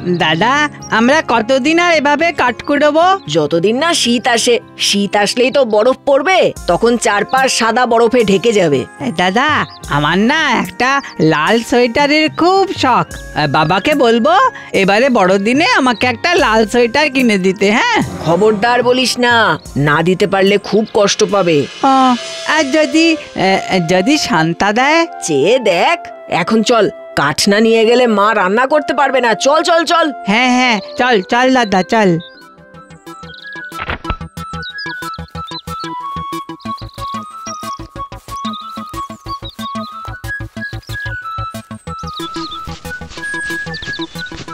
দাদা, আমরা কতদিন আর এভাবে কাঠ কুড়োবো? যতদিন না শীত আসে। শীত আসলেই তো বরফ পড়বে, তখন চারপাশ সাদা বরফে ঢেকে যাবে। দাদা, আমার না একটা লাল সোয়েটারের খুব শখ। বাবাকে বলবো এবারে বড়দিনে আমাকে একটা লাল সোয়েটার কিনে দিতে। হ্যাঁ, খবরদার বলিস না, না দিতে পারলে খুব কষ্ট পাবে। আর যদি শান্তা দেয়? চেয়ে দেখ। এখন চল, কাঠ না নিয়ে গেলে মা রান্না করতে পারবে না। চল চল চল। হ্যাঁ হ্যাঁ, চল চল দাদা, চল।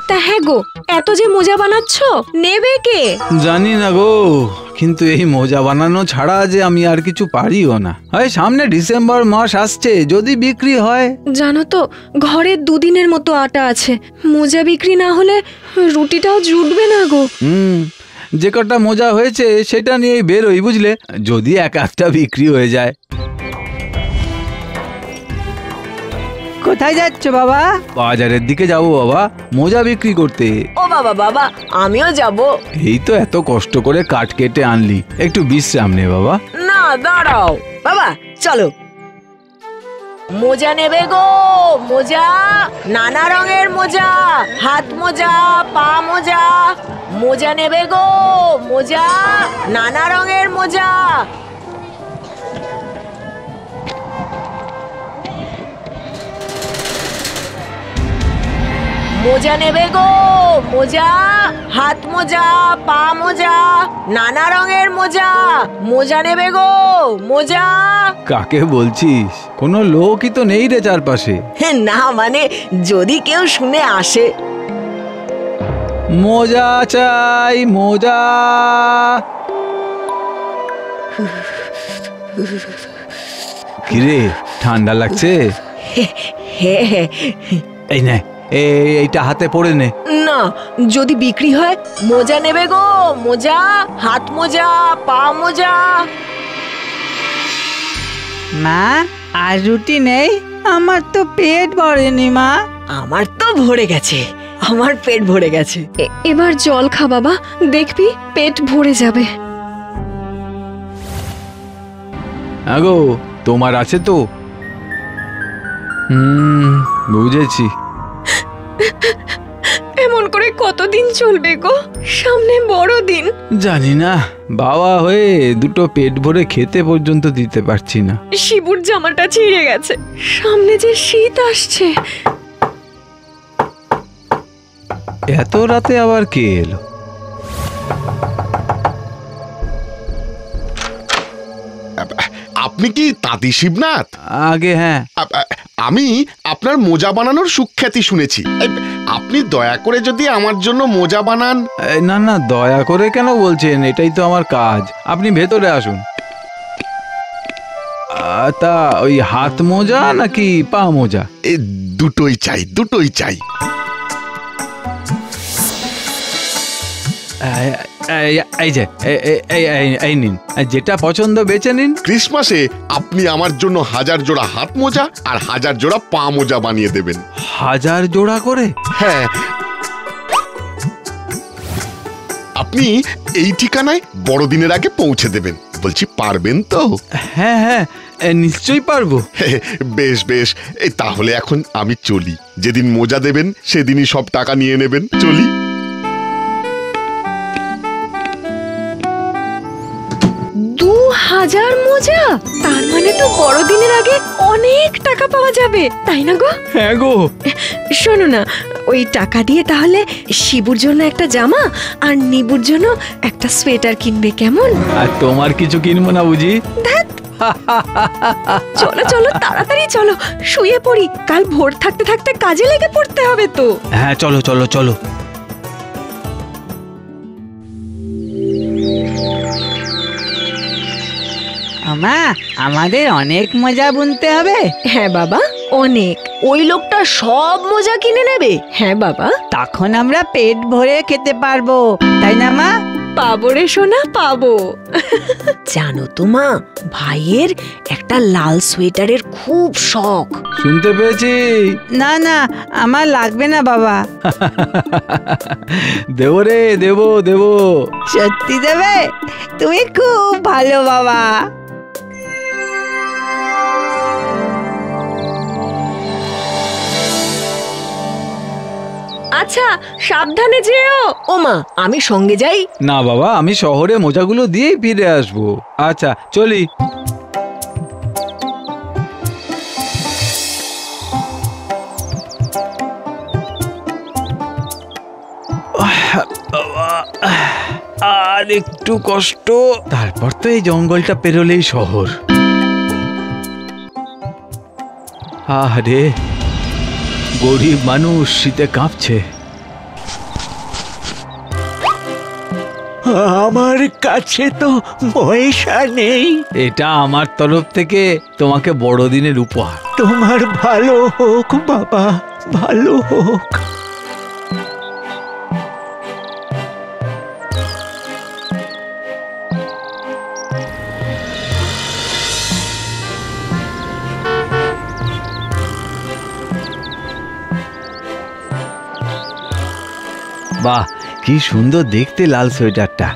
তা হ্যাঁ গো, এত যে মোজা বানাচ্ছ, নেবে কে? জানি না গো, কিন্তু এই মোজা বানানো ছাড়া যে আমি আর কিছু পারিও না। হয় সামনে ডিসেম্বর মাস আসছে, যদি বিক্রি হয়। জানো তো ঘরে দুদিনের মতো আটা আছে, মোজা বিক্রি না হলে রুটিটাও জুটবে না গো। যে কটা মোজা হয়েছে সেটা নিয়েই বেরোই, বুঝলে, যদি এক একটা বিক্রি হয়ে যায়। কোথায় যাচ্ছ বাবা? বাজারের দিকে যাবো বাবা, মোজা বিক্রি করতে। ও বাবা, বাবা আমিও যাব। এই তো এত কষ্ট করে কাঠ কেটে আনলি, একটু বিশ্রাম নে বাবা। না দাঁড়াও বাবা, চলো। মোজা নেবে গো? মোজা, নানা রঙের মোজা, হাত মোজা, পা মোজা। মোজা নেবে গো? মোজা, নানা রঙের মোজা। মোজা নেবে গো? মোজা, হাত মোজা, পা মোজা, নানা রঙের মোজা। মোজা নেবে গো? মোজা। কাকে বলছিস? কোনো লোকই তো নেই রে চারপাশে। না মানে যদি কেউ শুনে আসে। মোজা চাই, মোজা। কিরে, ঠান্ডা লাগছে? হ্যাঁ। এই নে, এইটা হাতে পড়ে নে। না, যদি বিক্রি হয়। মোজা নেবে গো? মোজা, হাত মোজা, পা মোজা। মা, আর রুটি নেই? আমার তো পেট ভরেনি মা। আমার তো ভরে গেছে, আমার পেট ভরে গেছে। এবার জল খা বাবা, দেখবি পেট ভরে যাবে। আগো, তোমার আছে তো? বুঝেছি। এমন করে কতদিন চলবে গো? সামনে বড় দিন। জানি না, বাবা হয়ে দুটো পেট ভরে খেতে পর্যন্ত দিতে পারছি না। শিবুর জামাটা ছিঁড়ে গেছে, সামনে যে শীত আসছে। এত রাতে আবার কে এলো? আপনি কি তাঁতি শিবনাথ? আগে হ্যাঁ। আমি আপনার মোজা বানানোর সুখ্যাতি শুনেছি। আপনি দয়া করে যদি আমার জন্য মোজা বানান। না না, দয়া করে কেন বলছেন? এটাই তো আমার কাজ। আপনি ভেতরে আসুন। তা ওই হাত মোজা নাকি পা মোজা? দুটোই চাই, দুটোই চাই। এই যে, এই নিন, যেটা পছন্দ বেছে নিন। ক্রিসমাসে আপনি আমার জন্য 1000 জোড়া হাত মোজা আর 1000 জোড়া পা মোজা বানিয়ে দেবেন। 1000 জোড়া করে? হ্যাঁ। আপনি এই ঠিকানায় বড়দিনের আগে পৌঁছে দেবেন। বলছি, পারবেন তো? হ্যাঁ হ্যাঁ, নিশ্চয়ই পারবো। বেশ বেশ, তাহলে এখন আমি চলি। যেদিন মোজা দেবেন সেদিনই সব টাকা নিয়ে নেবেন। চলি। হাজার মোজা? তার মানে তো বড়দিনের আগে অনেক টাকা পাওয়া যাবে, তাই না গো? হ্যাঁ গো। শোনো না, ওই টাকা দিয়ে তাহলে শিবুর জন্য একটা জামা আর নিবুর জন্য একটা সোয়েটার কিনবে, কেমন? আর তোমার কিছু কিনবো না বুঝি? চলো চলো, তাড়াতাড়ি চলো, শুয়ে পড়ি। কাল ভোর থাকতে থাকতে কাজে লেগে পড়তে হবে তো। হ্যাঁ, চলো চলো চলো। আমা, আমাদের অনেক মোজা বুনতে হবে। হ্যাঁ বাবা, অনেক। ওই লোকটা সব মোজা কিনে নেবে? হ্যাঁ বাবা। তখন আমরা পেট ভরে খেতে পারবো, তাই না মা? পাবো রে সোনা, পাবো। জানো তো মা, ভাইয়ের একটা লাল সোয়েটারের খুব শখ। শুনতে পেয়েছি। না না, আমার লাগবে না বাবা। দেবো রে, দেবো দেবো। সত্যি দেবে? তুমি খুব ভালো বাবা। আচ্ছা, সাবধানে যেও। ও মা, আমি সঙ্গে যাই? না বাবা, আমি শহরে মোজাগুলো দিয়েই ফিরে আসবো। আচ্ছা চলি। আর একটু কষ্ট, তারপর তো এই জঙ্গলটা পেরোলেই শহর। আরে গরিব মানুষ শীতে কাঁপছে। আমার কাছে তো পয়সা নেই। এটা আমার তরফ থেকে তোমাকে বড়দিনের উপহার। তোমার ভালো হোক বাবা, ভালো হোক। বাহ, কি সুন্দর দেখতে লাল সোয়েটারটা।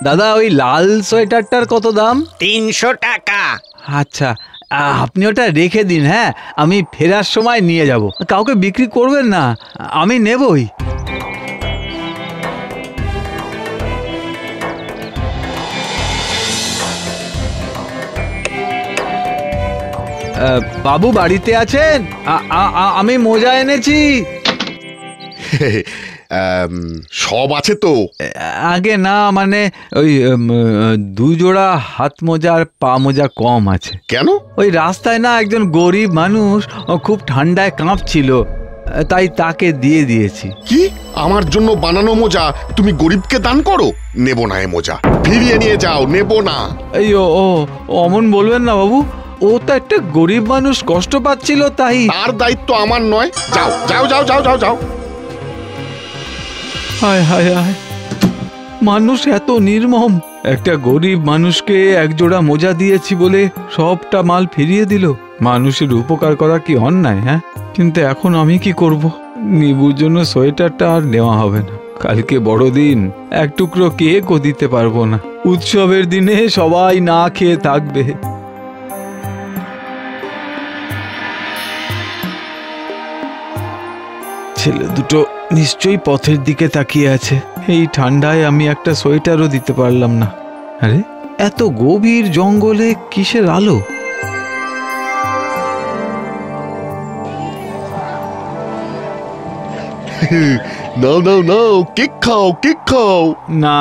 দাদা, ওই লাল সোয়েটারটার কত দাম? 300 টাকা। আচ্ছা, আপনি ওটা রেখে দিন। হ্যাঁ, আমি ফেরার সময় নিয়ে যাব। কাউকে বিক্রি করবেন না, আমি নেবই। বাবু বাড়িতে আছেন? আমি মোজা এনেছি। সব আছে তো? আগে না, মানে ওই 2 জোড়া হাত মোজা আর পা মোজা কম আছে। কেন? ওই রাস্তায় না একজন গরিব মানুষ খুব ঠান্ডায় কাঁপছিল, তাই তাকে দিয়ে দিয়েছি। কি, আমার জন্য বানানো মোজা তুমি গরিবকে দান করো? নেব না এ মোজা, ফিরিয়ে নিয়ে যাও, নেব না। এই ও অমন বলবেন না বাবু, ও তো একটা গরিব মানুষ, কষ্ট পাচ্ছিল, তাই। তার দায়িত্ব আমার নয়। যাও যাও যাও যাও যাও যাও। হায় হায় হায়, মানুষ এত নির্মম। একটা গরিব মানুষকে এক জোড়া মোজা দিয়েছি বলে সবটা মাল ফিরিয়ে দিল। মানুষের উপকার করা কি অন্যায়? হ্যাঁ, কিন্তু এখন আমি কি করব? নিবুর জন্য সোয়েটারটা আর নেওয়া হবে না। কালকে বড়দিন, এক টুকরো কেকও দিতে পারবো না। উৎসবের দিনে সবাই না খেয়ে থাকবে। ছেলে দুটো নিশ্চয়ই পথের দিকে তাকিয়ে আছে। এই ঠান্ডায় আমি একটা সোয়েটারও দিতে পারলাম না। আরে, এত গভীর জঙ্গলে কিসের আলো? নাও নাও নাও, কেক খাও, কেক খাও। না,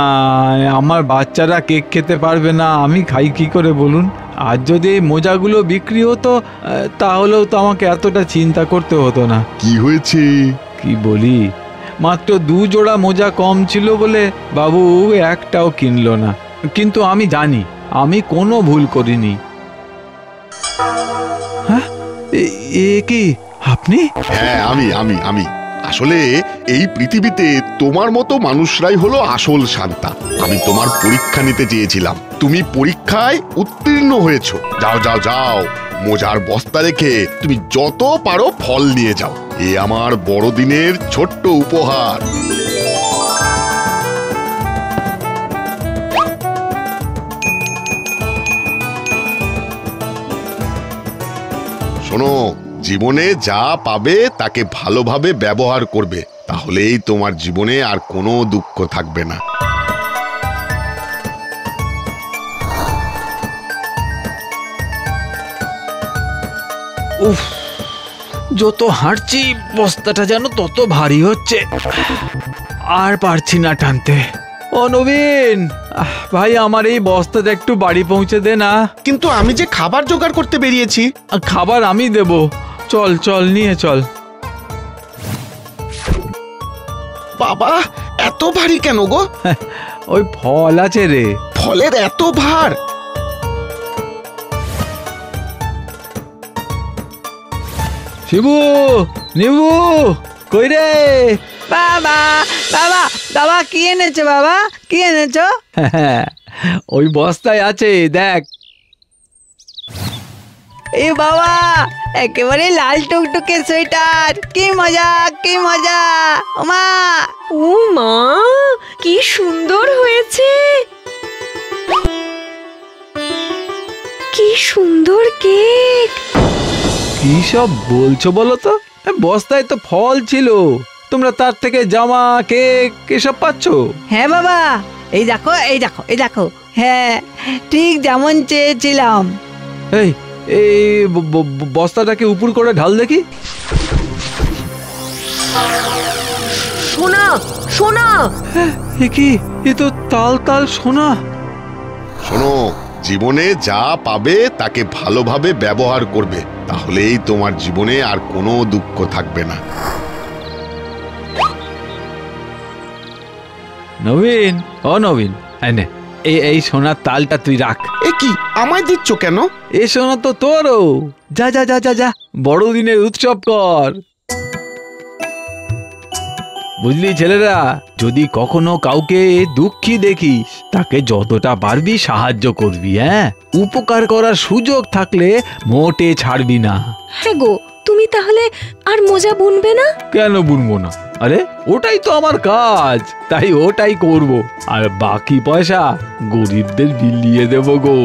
আমার বাচ্চারা কেক খেতে পারবে না, আমি খাই কি করে বলুন? আর যদি এই মোজাগুলো বিক্রি হতো, তাহলেও তো আমাকে এতটা চিন্তা করতে হতো না। কি হয়েছে? কি বলি, মাত্র 2 জোড়া মোজা কম ছিল বলে বাবু একটাও কিনলো না। কিন্তু আমি জানি আমি কোনো ভুল করিনি। হ্যাঁ, এ কি আপনি? হ্যাঁ, আমি আমি আমি আসলে এই পৃথিবীতে তোমার মতো মানুষরাই হলো আসল শান্তা। আমি তোমার পরীক্ষা নিতে চেয়েছিলাম, তুমি পরীক্ষায় উত্তীর্ণ হয়েছো। যাও যাও যাও, মোজার বস্তা রেখে তুমি যত পারো ফল নিয়ে যাও। এ আমার বড়দিনের ছোট্ট উপহার। শোনো, জীবনে যা পাবে তাকে ভালোভাবে ব্যবহার করবে, তাহলেই তোমার জীবনে আর কোনো দুঃখ থাকবে না। উফ, যত হাঁটছি বস্তাটা যেন তত ভারী হচ্ছে, আর পারছি না টানতে। ও নবীন ভাই, আমার এই বস্তাটা একটু বাড়ি পৌঁছে দে না। কিন্তু আমি যে খাবার জোগাড় করতে বেরিয়েছি। খাবার আমি দেব, চল চল, নিয়ে চল। বাবা, এত ভারী কেন গো? ওই ফল আছে রে। ফলের এত ভার? শিবু, নিবু, কই রে? বাবা বাবা বাবা কি এনেছো বাবা কি এনেছো? ওই বস্তায় আছে দেখ। এ বাবা একেবারে লাল টুকটুকে সোয়েটার, কি মজা কি মজা। মা ও মা, কি সুন্দর হয়েছে, কি সুন্দর কেক। কি সব বলছো বলো তো? বস্তায় তো ফল ছিল, তোমরা তার থেকে জামা কেক এসব পাচ্ছ? হ্যাঁ বাবা, এই দেখো এই দেখো এই দেখো, হ্যাঁ ঠিক যেমন চেয়েছিলাম। এই এই বস্তাটাকে উপর করে ঢাল দেখি। সোনা সোনা, এ কি, এ তো তাল তাল সোনা। শোনো, জীবনে যা পাবে তাকে ভালোভাবে ব্যবহার করবে, তাহলেই তোমার জীবনে আর কোনো দুঃখ থাকবে না। নবীন, ও নবীন, এনে এই সোনার তালটা তুই রাখ। এ কি, আমায় দিচ্ছ কেন? এ সোনা তো তোরও। যা যা যা যা যা, বড়দিনের উৎসব কর। বুঝলি ছেলেরা, যদি কখনো কাউকে দুঃখী দেখিস তাকে যতটা পারবি সাহায্য করবি। হ্যাঁ, উপকার করার সুযোগ থাকলে মোটে ছাড়বি না। হ্যাঁ গো, তুমি তাহলে আর মোজা বুনবে না? কেন বুনবো না? আরে ওটাই তো আমার কাজ, তাই ওটাই করব। আর বাকি পয়সা গরিবদের বিলিয়ে দেবো গো।